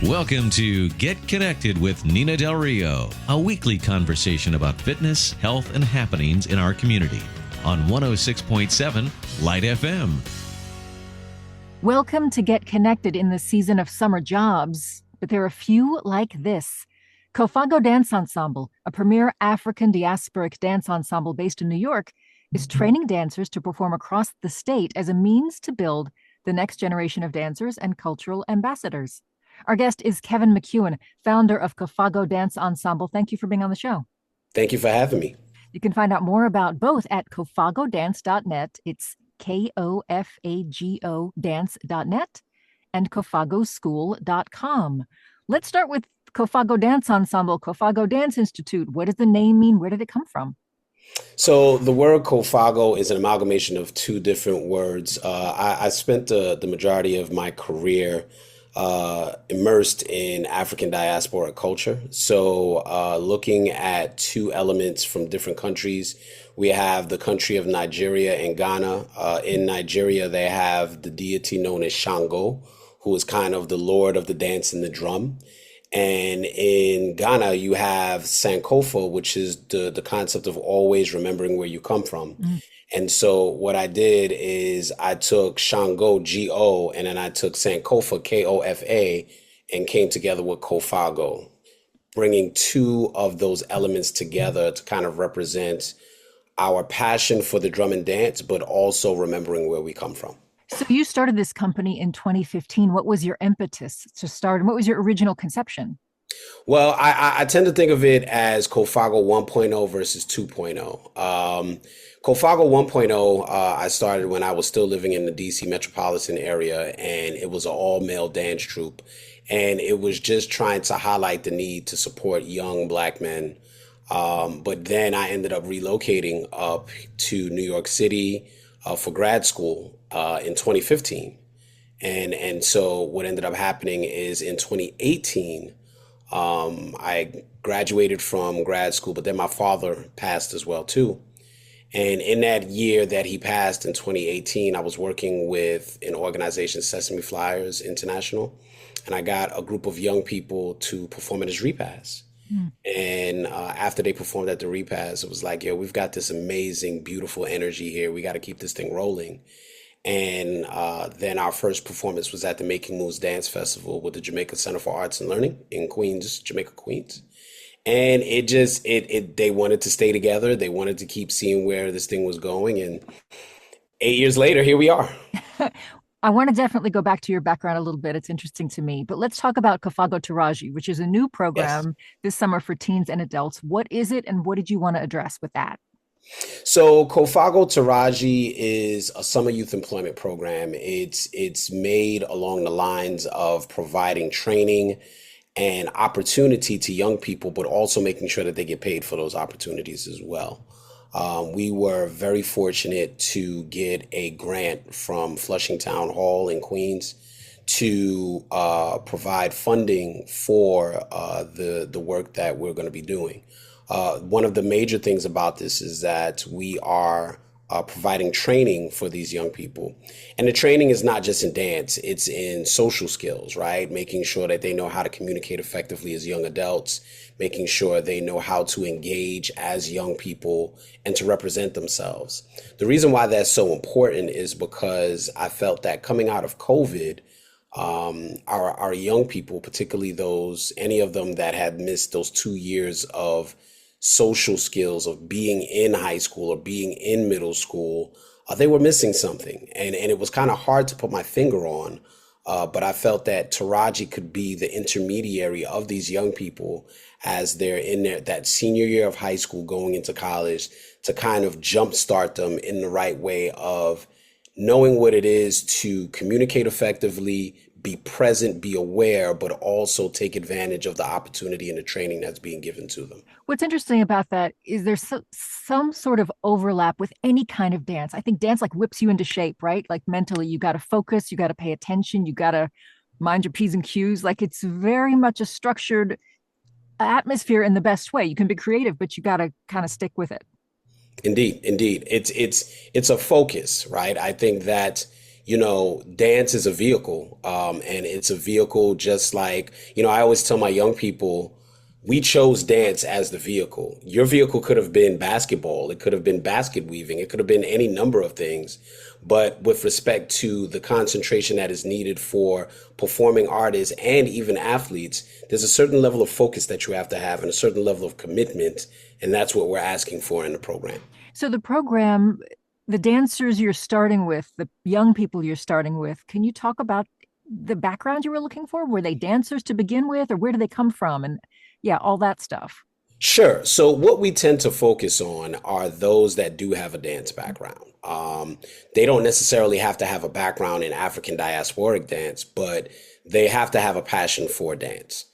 Welcome to Get Connected with Nina Del Rio, a weekly conversation about fitness, health, and happenings in our community on 106.7 Lite FM. Welcome to Get Connected in the season of summer jobs, but there are a few like this. Kofago Dance Ensemble, a premier African diasporic dance ensemble based in New York, is training dancers to perform across the state as a means to build the next generation of dancers and cultural ambassadors. Our guest is Kevin McEwen, founder of Kofago Dance Ensemble. Thank you for being on the show. Thank you for having me. You can find out more about both at kofagodance.net. It's Kofago dance.net and kofagoschool.com. Let's start with Kofago Dance Ensemble, Kofago Dance Institute. What does the name mean? Where did it come from? So the word Kofago is an amalgamation of two different words. I spent the majority of my career immersed in African diaspora culture. So looking at two elements from different countries, we have the country of Nigeria and Ghana. In Nigeria, they have the deity known as Shango, who is kind of the lord of the dance and the drum. And in Ghana, you have Sankofa, which is the concept of always remembering where you come from. And so what I did is I took Shango, G-O, and then I took Sankofa, K-O-F-A, and came together with Kofago, bringing two of those elements together to kind of represent our passion for the drum and dance, but also remembering where we come from. So you started this company in 2015. What was your impetus to start, and what was your original conception? Well, I tend to think of it as Kofago 1.0 versus 2.0. Kofago 1.0, I started when I was still living in the DC metropolitan area, and it was an all-male dance troupe. And it was just trying to highlight the need to support young Black men. But then I ended up relocating up to New York City for grad school in 2015. And so what ended up happening is in 2018, I graduated from grad school, but then my father passed as well, too. And in that year that he passed in 2018, I was working with an organization, Sesame Flyers International, and I got a group of young people to perform at his repast. And after they performed at the repast, it was like, yo, we've got this amazing, beautiful energy here. We got to keep this thing rolling. And then our first performance was at the Making Moves Dance Festival with the Jamaica Center for Arts and Learning in Queens, Jamaica, Queens. And they wanted to stay together. They wanted to keep seeing where this thing was going. And 8 years later, here we are. I want to definitely go back to your background a little bit. It's interesting to me. But let's talk about Kofago Taraji, which is a new program this summer for teens and adults. What is it, and what did you want to address with that? So Kofago Taraji is a summer youth employment program. It's made along the lines of providing training and opportunity to young people, but also making sure that they get paid for those opportunities as well. We were very fortunate to get a grant from Flushing Town Hall in Queens to provide funding for the work that we're going to be doing. One of the major things about this is that we are providing training for these young people. And the training is not just in dance, it's in social skills, right? Making sure that they know how to communicate effectively as young adults, making sure they know how to engage as young people and to represent themselves. The reason why that's so important is because I felt that coming out of COVID, our young people, particularly any of them that had missed those 2 years of social skills of being in high school or being in middle school, they were missing something. And it was kind of hard to put my finger on, but I felt that Taraji could be the intermediary of these young people as they're in that senior year of high school going into college, to kind of jumpstart them in the right way of knowing what it is to communicate effectively, be present, be aware, but also take advantage of the opportunity and the training that's being given to them. What's interesting about that is there's some sort of overlap with any kind of dance. I think dance like whips you into shape, right? Like mentally, you got to focus, you got to pay attention, you got to mind your P's and Q's. Like it's very much a structured atmosphere in the best way. You can be creative, but you got to kind of stick with it. Indeed. It's a focus, right? I think that dance is a vehicle, and it's a vehicle just like, I always tell my young people, we chose dance as the vehicle. Your vehicle could have been basketball, it could have been basket weaving, it could have been any number of things. But with respect to the concentration that is needed for performing artists and even athletes, there's a certain level of focus that you have to have and a certain level of commitment. And that's what we're asking for in the program. So the program, the dancers you're starting with, the young people you're starting with, can you talk about the background you were looking for? Were they dancers to begin with, or where do they come from? And yeah, all that stuff. Sure. So what we tend to focus on are those that do have a dance background. They don't necessarily have to have a background in African diasporic dance, but they have to have a passion for dance.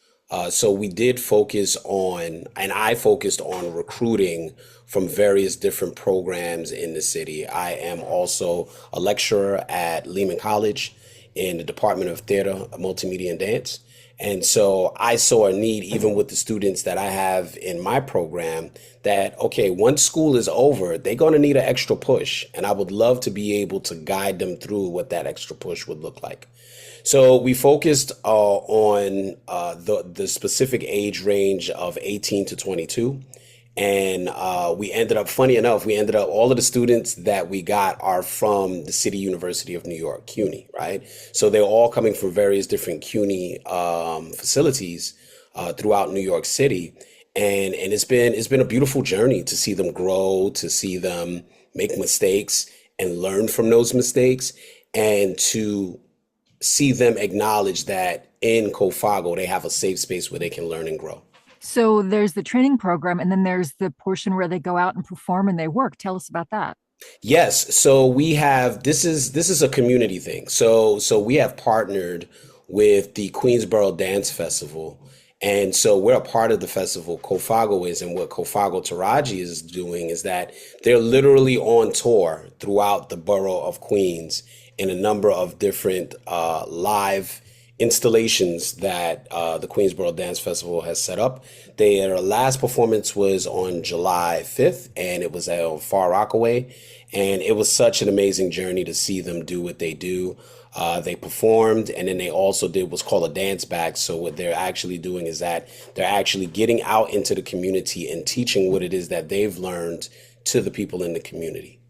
So we did focus on, and I focused on recruiting from various different programs in the city. I am also a lecturer at Lehman College in the Department of Theater, Multimedia, and Dance. And so I saw a need, even with the students that I have in my program, that, okay, once school is over, they're going to need an extra push. And I would love to be able to guide them through what that extra push would look like. So we focused on the specific age range of 18 to 22. And we ended up, funny enough, all of the students that we got are from the City University of New York, CUNY, right? So they're all coming from various different CUNY facilities throughout New York City. And it's been a beautiful journey to see them grow, to see them make mistakes and learn from those mistakes, and to see them acknowledge that in Kofago, they have a safe space where they can learn and grow. So there's the training program, and then there's the portion where they go out and perform and they work. Tell us about that. Yes. So we have, this is a community thing. So we have partnered with the Queensboro Dance Festival. And so we're a part of the festival, Kofago is, and what Kofago Taraji is doing is that they're literally on tour throughout the borough of Queens in a number of different live installations that the Queensboro Dance Festival has set up. Their last performance was on July 5th, and it was at Far Rockaway. And it was such an amazing journey to see them do what they do. They performed, and then they also did what's called a dance back. So what they're actually doing is that they're actually getting out into the community and teaching what it is that they've learned to the people in the community.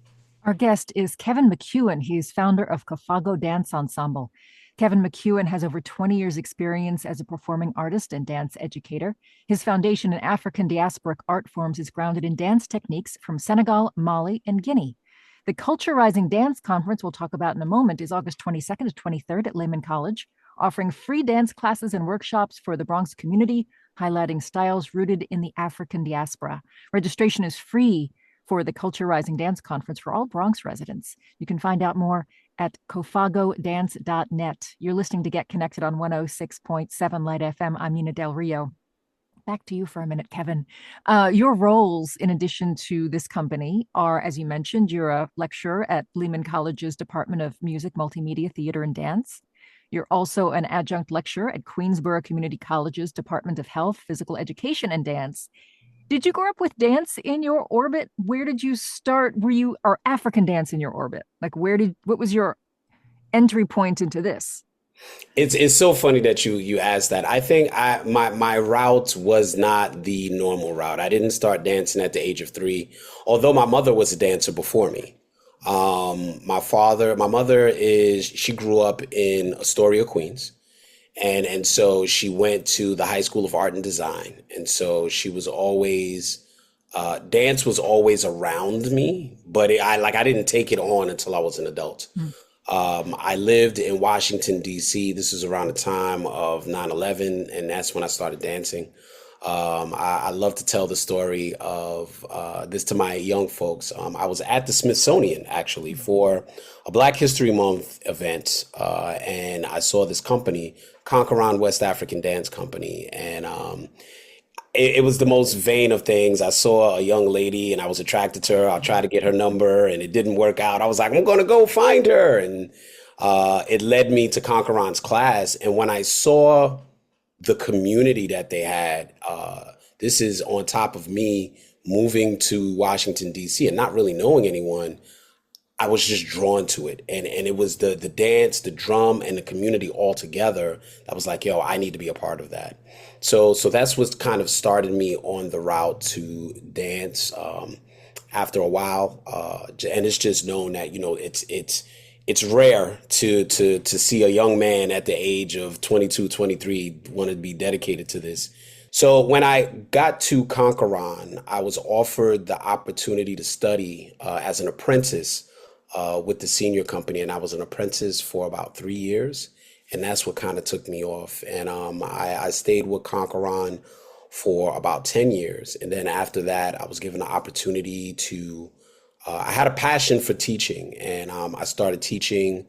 Our guest is Kevin McEwen. He's founder of Kofago Dance Ensemble. Kevin McEwen has over 20 years' experience as a performing artist and dance educator. His foundation in African diasporic art forms is grounded in dance techniques from Senegal, Mali, and Guinea. The Culture Rising Dance Conference we'll talk about in a moment is August 22nd to 23rd at Lehman College, offering free dance classes and workshops for the Bronx community, highlighting styles rooted in the African diaspora. Registration is free for the Culture Rising Dance Conference for all Bronx residents. You can find out more at kofagodance.net. You're listening to Get Connected on 106.7 Lite FM. I'm Nina Del Rio. Back to you for a minute, Kevin. Your roles, in addition to this company, are, as you mentioned, you're a lecturer at Lehman College's Department of Music, Multimedia, Theater, and Dance. You're also an adjunct lecturer at Queensboro Community College's Department of Health, Physical Education, and Dance. Did you grow up with dance in your orbit? Where did you start? Or African dance in your orbit? Like what was your entry point into this? It's so funny that you asked that. I think my route was not the normal route. I didn't start dancing at the age of 3, although my mother was a dancer before me. My mother she grew up in Astoria, Queens. And so she went to the High School of Art and Design. And so she was always, dance was always around me, but I didn't take it on until I was an adult. I lived in Washington, D.C. This was around the time of 9/11, and that's when I started dancing. I love to tell the story of this to my young folks. I was at the Smithsonian, actually, for a Black History Month event, and I saw this company, Conqueron West African Dance Company, and it was the most vain of things. I saw a young lady and I was attracted to her. I tried to get her number and it didn't work out. I was like, I'm going to go find her. And it led me to Conqueron's class. And when I saw the community that they had, this is on top of me moving to Washington, D.C. and not really knowing anyone. I was just drawn to it. And it was the dance, the drum, and the community all together that was like, yo, I need to be a part of that. So that's what kind of started me on the route to dance. After a while, and it's just known that, it's rare to see a young man at the age of 22, 23 want to be dedicated to this. So when I got to Conqueron, I was offered the opportunity to study as an apprentice with the senior company, and I was an apprentice for about 3 years, and that's what kind of took me off. And I stayed with Conqueron for about 10 years, and then after that, I was given the opportunity to. I had a passion for teaching, and I started teaching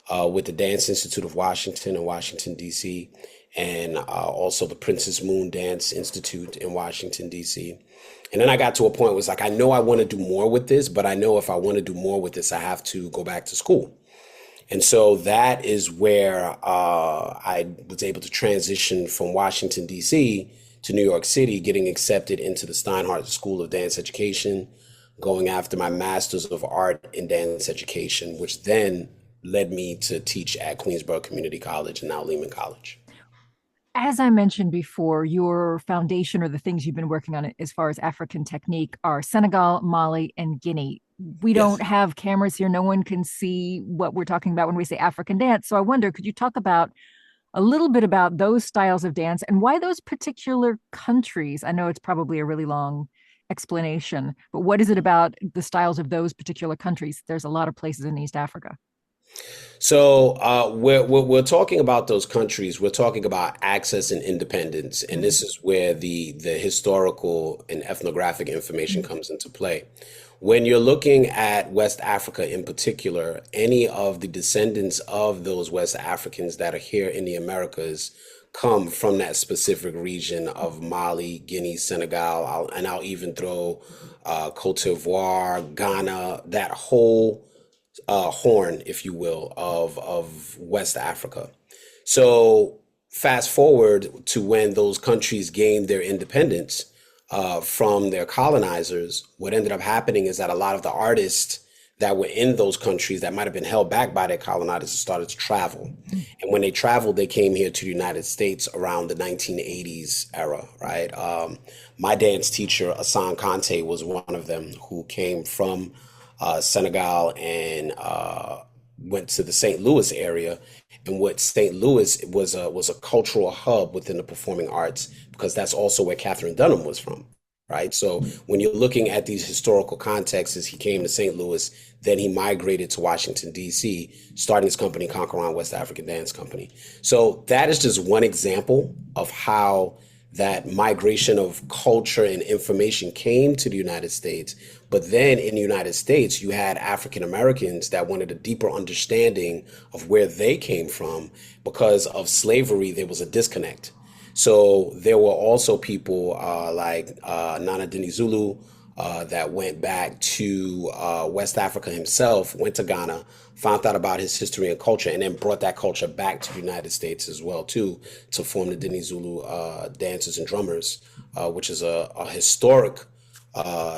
with the Dance Institute of Washington in Washington, D.C., and also the Princess Moon Dance Institute in Washington, D.C. And then I got to a point where it's like, I know I want to do more with this, but I know if I want to do more with this, I have to go back to school. And so that is where I was able to transition from Washington, D.C. to New York City, getting accepted into the Steinhardt School of Dance Education, going after my Master's of Art in Dance Education, which then led me to teach at Queensborough Community College and now Lehman College. As I mentioned before, your foundation or the things you've been working on as far as African technique are Senegal, Mali, and Guinea. We Yes. don't have cameras here. No one can see what we're talking about when we say African dance. So I wonder, could you talk about a little bit about those styles of dance and why those particular countries? I know it's probably a really long explanation, but what is it about the styles of those particular countries? There's a lot of places in East Africa. So we're talking about those countries. We're talking about access and independence, and this is where the historical and ethnographic information comes into play. When you're looking at West Africa in particular, any of the descendants of those West Africans that are here in the Americas come from that specific region of Mali, Guinea, Senegal, and I'll even throw Cote d'Ivoire, Ghana, that whole horn, if you will, of West Africa. So fast forward to when those countries gained their independence from their colonizers, what ended up happening is that a lot of the artists that were in those countries that might have been held back by their colonizers started to travel. And when they traveled, they came here to the United States around the 1980s era, right? My dance teacher, Asan Kante, was one of them who came from Senegal and went to the St. Louis area. And what St. Louis was a cultural hub within the performing arts, because that's also where Catherine Dunham was from, right? So when you're looking at these historical contexts, he came to St. Louis, then he migrated to Washington, D.C., starting his company, Conqueron West African Dance Company. So that is just one example of how that migration of culture and information came to the United States. But then in the United States, you had African Americans that wanted a deeper understanding of where they came from. Because of slavery, there was a disconnect. So there were also people like Nana Dinizulu that went back to West Africa himself, went to Ghana, found out about his history and culture, and then brought that culture back to the United States as well, too, to form the Dinizulu Dancers and Drummers, which is a historic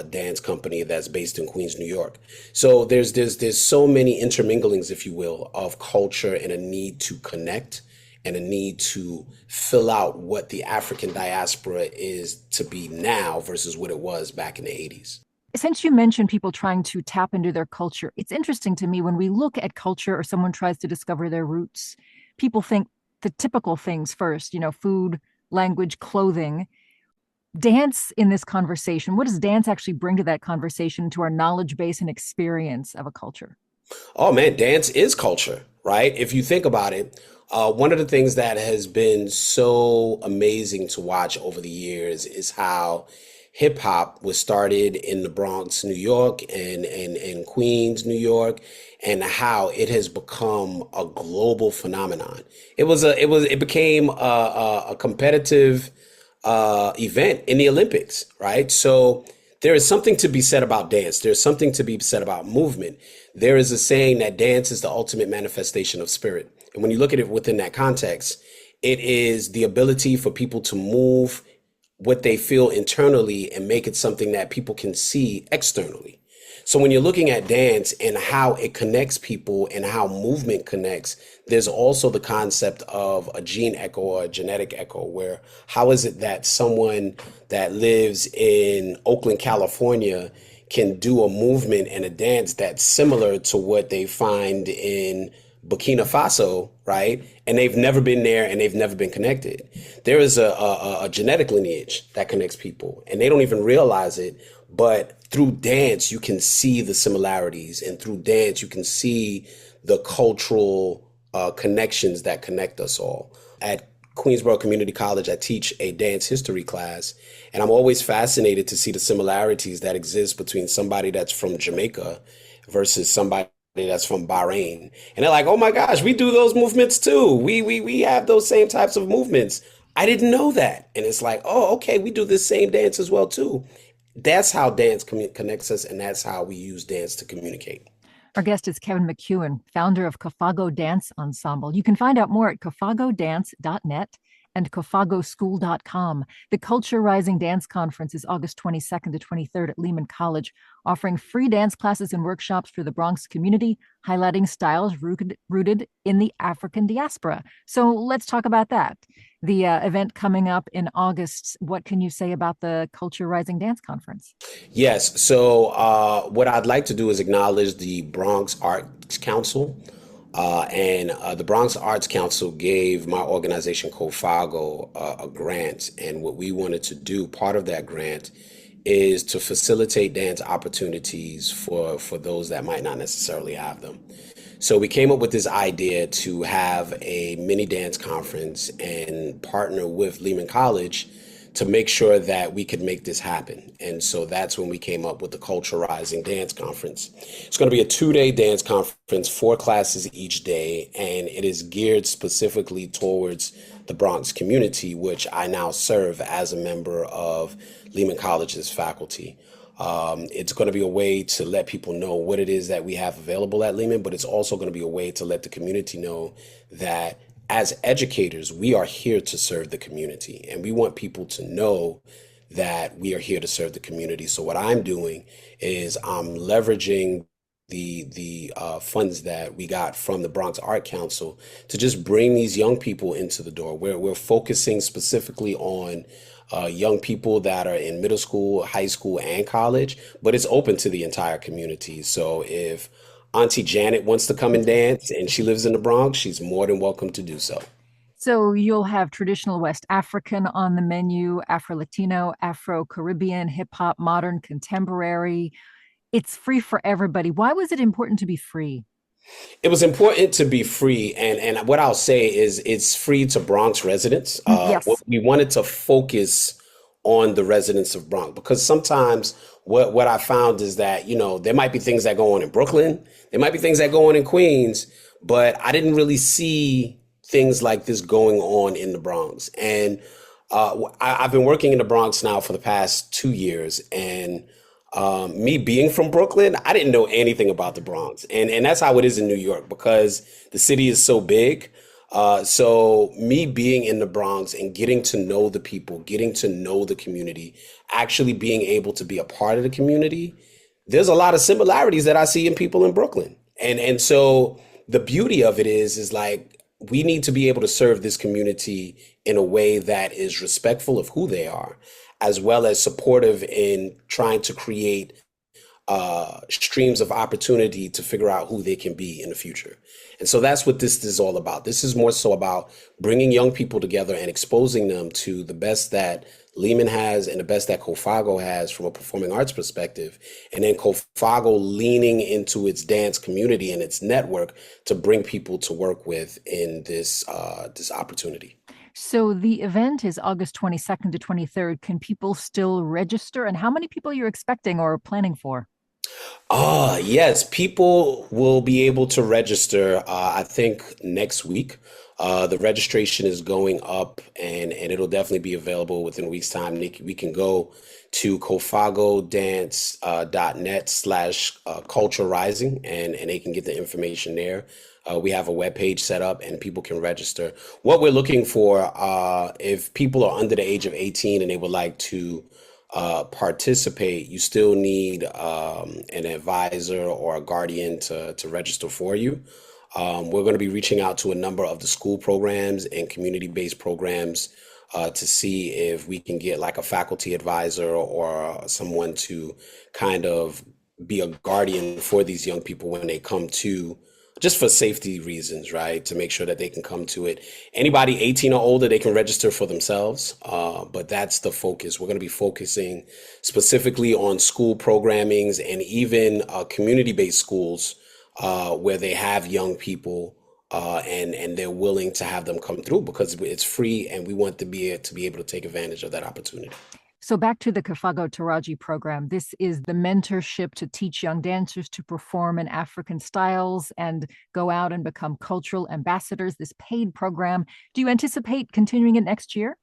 dance company that's based in Queens, New York. So there's so many interminglings, if you will, of culture and a need to connect and a need to fill out what the African diaspora is to be now versus what it was back in the 80s. Since you mentioned people trying to tap into their culture, it's interesting to me when we look at culture or someone tries to discover their roots, people think the typical things first, food, language, clothing. Dance in this conversation, what does dance actually bring to that conversation, to our knowledge base and experience of a culture? Oh man, dance is culture, right? If you think about it, one of the things that has been so amazing to watch over the years is how hip hop was started in the Bronx, New York, and Queens, New York, and how it has become a global phenomenon. It became a competitive event in the Olympics, right? So there is something to be said about dance. There's something to be said about movement. There is a saying that dance is the ultimate manifestation of spirit. And when you look at it within that context, it is the ability for people to move what they feel internally and make it something that people can see externally. So when you're looking at dance and how it connects people and how movement connects, there's also the concept of a gene echo or a genetic echo, where how is it that someone that lives in Oakland, California can do a movement and a dance that's similar to what they find in Burkina Faso, right? And they've never been there and they've never been connected. There is a genetic lineage that connects people and they don't even realize it. But through dance, you can see the similarities, and through dance, you can see the cultural connections that connect us all. At Queensborough Community College, I teach a dance history class, and I'm always fascinated to see the similarities that exist between somebody that's from Jamaica versus somebody that's from Bahrain. And they're like, oh my gosh, we do those movements too. We have those same types of movements. I didn't know that. And it's like, oh, okay, we do this same dance as well too. That's how dance connects us, and that's how we use dance to communicate. Our guest is Kevin McEwen, founder of Kofago Dance Ensemble. You can find out more at kofagodance.net and kofagoschool.com. The Culture Rising Dance Conference is August 22nd to 23rd at Lehman College, offering free dance classes and workshops for the Bronx community, highlighting styles rooted in the African diaspora. So let's talk about that. The event coming up in August, what can you say about the Culture Rising Dance Conference? Yes. So what I'd like to do is acknowledge the Bronx Arts Council. The Bronx Arts Council gave my organization Kofago a grant. And what we wanted to do, part of that grant, is to facilitate dance opportunities for those that might not necessarily have them. So we came up with this idea to have a mini dance conference and partner with Lehman College to make sure that we could make this happen. And so that's when we came up with the Culture Rising Dance Conference. It's going to be a 2-day dance conference, 4 classes each day, and it is geared specifically towards the Bronx community, which I now serve as a member of Lehman College's faculty. It's going to be a way to let people know what it is that we have available at Lehman, but it's also going to be a way to let the community know that as educators, we are here to serve the community, and we want people to know that we are here to serve the community. So what I'm doing is I'm leveraging the funds that we got from the Bronx Art Council to just bring these young people into the door. We're focusing specifically on young people that are in middle school, high school, and college, but it's open to the entire community. So if Auntie Janet wants to come and dance and she lives in the Bronx, she's more than welcome to do so. So you'll have traditional West African on the menu, Afro-Latino, Afro-Caribbean, hip-hop, modern, contemporary. It's free for everybody. Why was it important to be free? It was important to be free, and what I'll say is it's free to Bronx residents. Yes. We wanted to focus on the residents of Bronx, because sometimes what I found is that, there might be things that go on in Brooklyn, there might be things that go on in Queens, but I didn't really see things like this going on in the Bronx. And I've been working in the Bronx now for the past 2 years, and me being from Brooklyn, I didn't know anything about the Bronx. And that's how it is in New York, because the city is so big. So me being in the Bronx and getting to know the people, getting to know the community, actually being able to be a part of the community, there's a lot of similarities that I see in people in Brooklyn. And so the beauty of it is like, we need to be able to serve this community in a way that is respectful of who they are, as well as supportive in trying to create streams of opportunity to figure out who they can be in the future. And so that's what this is all about. This is more so about bringing young people together and exposing them to the best that Lehman has and the best that Kofago has from a performing arts perspective. And then Kofago leaning into its dance community and its network to bring people to work with in this opportunity. So the event is August 22nd to 23rd. Can people still register? And how many people you're expecting or planning for? Yes, people will be able to register, I think next week. The registration is going up, and it'll definitely be available within a week's time. We can go to kofagodance.net/culture rising, and they can get the information there. We have a webpage set up and people can register. What we're looking for, if people are under the age of 18 and they would like to participate, you still need an advisor or a guardian to register for you. We're going to be reaching out to a number of the school programs and community-based programs to see if we can get like a faculty advisor or someone to kind of be a guardian for these young people when they come to, just for safety reasons, right? To make sure that they can come to it. Anybody 18 or older, they can register for themselves, but that's the focus. We're going to be focusing specifically on school programmings and even community-based schools where they have young people and they're willing to have them come through because it's free and we want to be able to take advantage of that opportunity. So back to the Kofago Taraji program. This is the mentorship to teach young dancers to perform in African styles and go out and become cultural ambassadors, this paid program. Do you anticipate continuing it next year?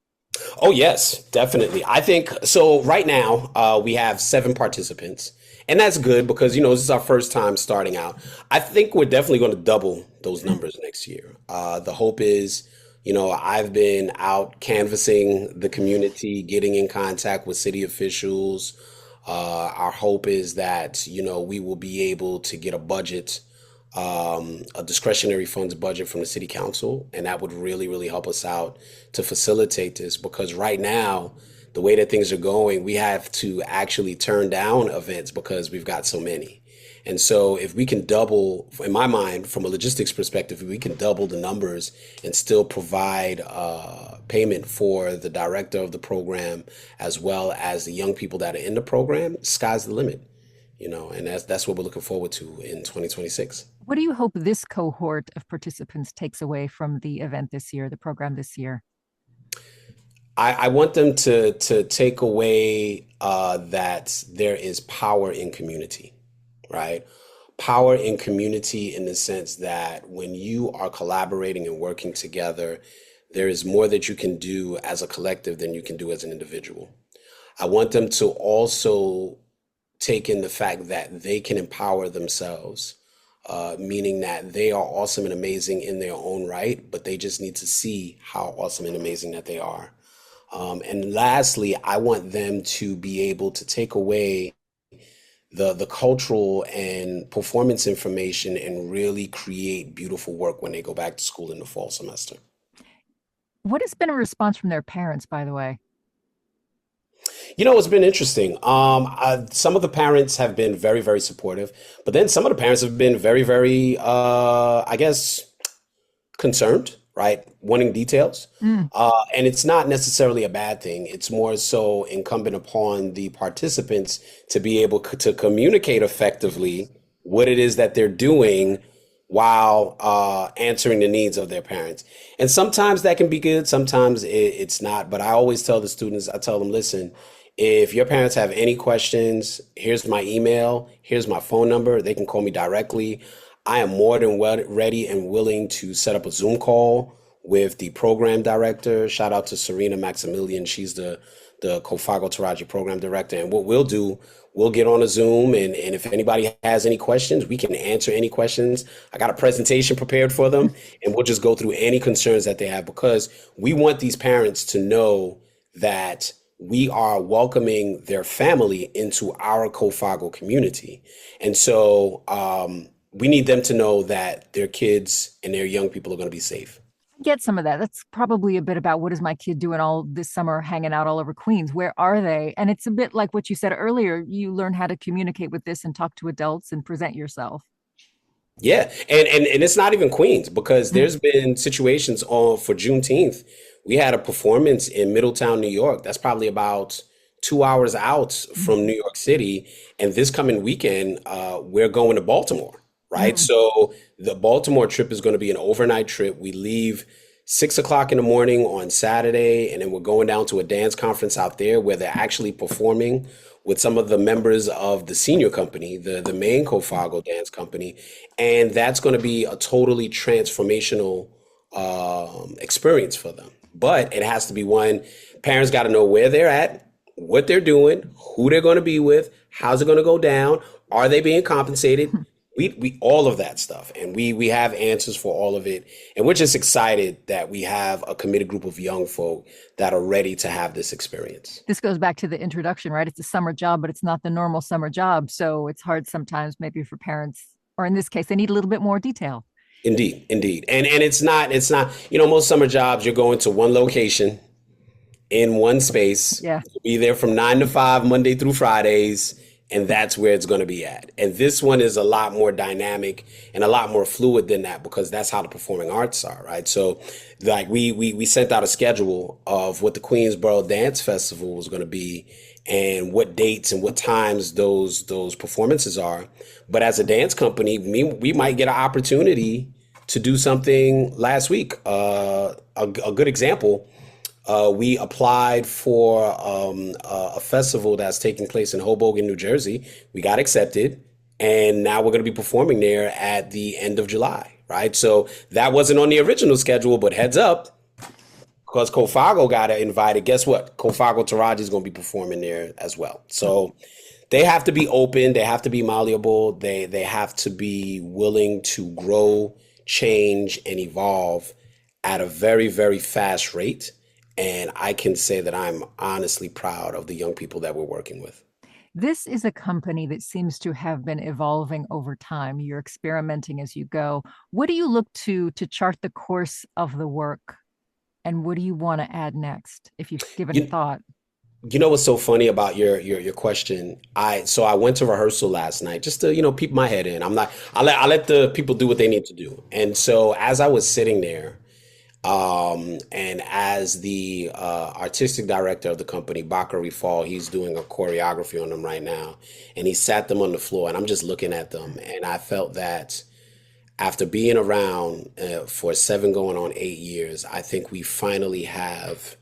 Oh, yes, definitely. I think so. Right now, we have 7 participants, and that's good because, this is our first time starting out. I think we're definitely going to double those numbers next year. The hope is, I've been out canvassing the community, getting in contact with city officials. Our hope is that, we will be able to get a budget, a discretionary funds budget from the city council, and that would really, really help us out to facilitate this because right now, the way that things are going, we have to actually turn down events because we've got so many. And so if we can double, in my mind, from a logistics perspective, if we can double the numbers and still provide payment for the director of the program, as well as the young people that are in the program, sky's the limit, and that's what we're looking forward to in 2026. What do you hope this cohort of participants takes away from the event this year, the program this year? I want them to take away that there is power in community. Right? Power in community in the sense that when you are collaborating and working together, there is more that you can do as a collective than you can do as an individual. I want them to also take in the fact that they can empower themselves, meaning that they are awesome and amazing in their own right, but they just need to see how awesome and amazing that they are. And lastly, I want them to be able to take away the cultural and performance information and really create beautiful work when they go back to school in the fall semester. What has been a response from their parents, by the way? It's been interesting. Some of the parents have been very, very supportive, but then some of the parents have been very, very, I guess, concerned, right? Wanting details. And it's not necessarily a bad thing. It's more so incumbent upon the participants to be able to communicate effectively what it is that they're doing while answering the needs of their parents. And sometimes that can be good. Sometimes it's not. But I always tell the students, I tell them, listen, if your parents have any questions, here's my email, here's my phone number. They can call me directly. I am more than ready and willing to set up a Zoom call with the program director. Shout out to Serena Maximilian. She's the Kofago Taraji program director. And what we'll do, we'll get on a Zoom. And if anybody has any questions, we can answer any questions. I got a presentation prepared for them. And we'll just go through any concerns that they have because we want these parents to know that we are welcoming their family into our Kofago community. And so we need them to know that their kids and their young people are going to be safe. Get some of that. That's probably a bit about what is my kid doing all this summer, hanging out all over Queens? Where are they? And it's a bit like what you said earlier. You learn how to communicate with this and talk to adults and present yourself. Yeah. And it's not even Queens because there's been situations for Juneteenth. We had a performance in Middletown, New York. That's probably about 2 hours out from New York City. And this coming weekend, we're going to Baltimore. Right. So the Baltimore trip is going to be an overnight trip. We leave 6 o'clock in the morning on Saturday, and then we're going down to a dance conference out there where they're actually performing with some of the members of the senior company, the main Kofago Dance Company. And that's going to be a totally transformational experience for them. But it has to be one, parents got to know where they're at, what they're doing, who they're going to be with, how's it going to go down, are they being compensated? We all of that stuff, and we have answers for all of it, and we're just excited that we have a committed group of young folk that are ready to have this experience. This goes back to the introduction, right? It's a summer job, but it's not the normal summer job, so it's hard sometimes maybe for parents, or in this case, they need a little bit more detail. Indeed, indeed, and it's not most summer jobs you're going to one location in one space. Yeah. You'll be there from 9 to 5 Monday through Fridays, and that's where it's going to be at. And this one is a lot more dynamic and a lot more fluid than that, because that's how the performing arts are, right? So like we sent out a schedule of what the Queensboro Dance Festival was going to be and what dates and what times those performances are. But as a dance company, we might get an opportunity to do something last week. A good example, we applied for a festival that's taking place in Hoboken, New Jersey. We got accepted, and now we're going to be performing there at the end of July, right? So that wasn't on the original schedule, but heads up, because Kofago got invited, guess what? Kofago Taraji is going to be performing there as well. So they have to be open, they have to be malleable, they have to be willing to grow, change, and evolve at a very, very fast rate. And I can say that I'm honestly proud of the young people that we're working with. This is a company that seems to have been evolving over time. You're experimenting as you go. What do you look to chart the course of the work? And what do you want to add next, if you've given it thought? You know what's so funny about your question? I went to rehearsal last night just to peep my head in. I let the people do what they need to do. And so as I was sitting there, and as the artistic director of the company, Bakari Fall, he's doing a choreography on them right now, and he sat them on the floor, and I'm just looking at them, and I felt that after being around for 7 going on 8 years, I think we finally have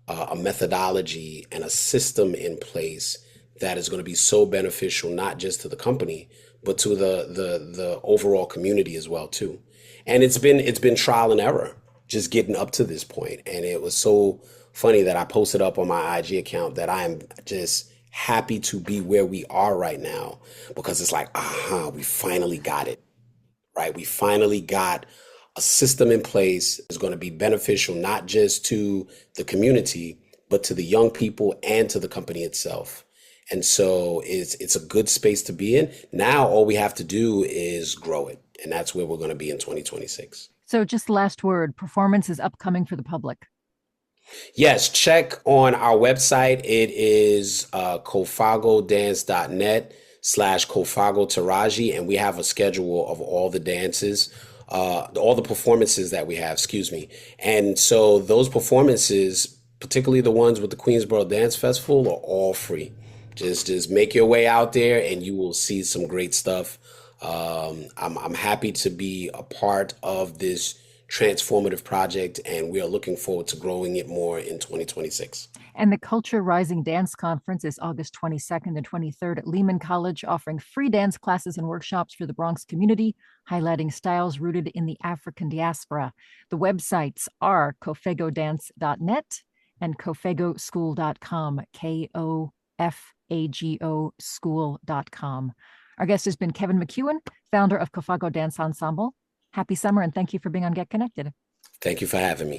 a methodology and a system in place that is going to be so beneficial, not just to the company, but to the overall community as well too. And it's been trial and error just getting up to this point. And it was so funny that I posted up on my IG account that I am just happy to be where we are right now, because it's like, we finally got it, right? We finally got a system in place that's going to be beneficial, not just to the community, but to the young people and to the company itself. And so it's a good space to be in. Now, all we have to do is grow it. And that's where we're going to be in 2026. So just last word, performance is upcoming for the public. Yes, check on our website. It is kofagodance.net/Kofago Taraji, and we have a schedule of all the dances, all the performances that we have, excuse me. And so those performances, particularly the ones with the Queensboro Dance Festival, are all free. Just make your way out there and you will see some great stuff. I'm happy to be a part of this transformative project, and we are looking forward to growing it more in 2026. And the Culture Rising Dance Conference is August 22nd and 23rd at Lehman College, offering free dance classes and workshops for the Bronx community, highlighting styles rooted in the African diaspora. The websites are kofagodance.net and kofagoschool.com, KOFAGO school.com. Our guest has been Kevin McEwen, founder of Kofago Dance Ensemble. Happy summer, and thank you for being on Get Connected. Thank you for having me.